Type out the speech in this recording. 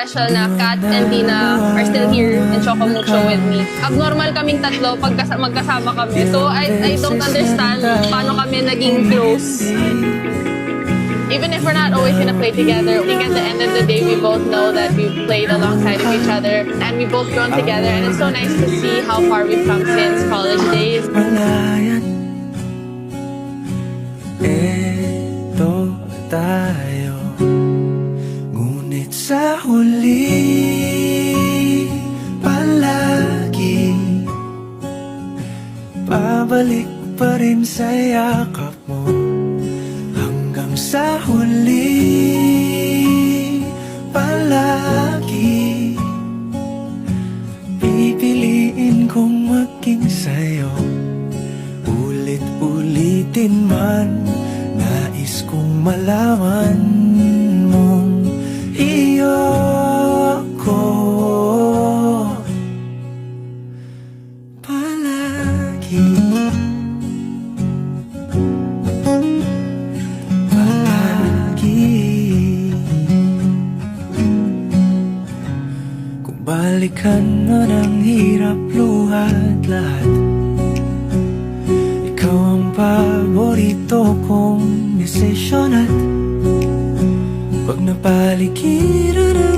special na Kat and Tina are still here and Choco Mucho with me. Abnormal kaming tatlo pag magkasama kami. So I don't understand paano kami naging close. Even if we're not always gonna play together, I think at the end of the day, we both know that we've played alongside of each other and we both grown together. And it's so nice to see how far we've come since college days. Malayan, eto tayo. Ngunit sa huli, palagi pabalik pa rin sa yakap mo. Hanggang sa huli, palagi pipiliin kong maging sa'yo. Ulit-ulitin man, nais kong malaman mong iyo ko palagi. Balikan man ang hirap, luhat lahat. Ikaw ang paborito kong desisyon at pag napaligiran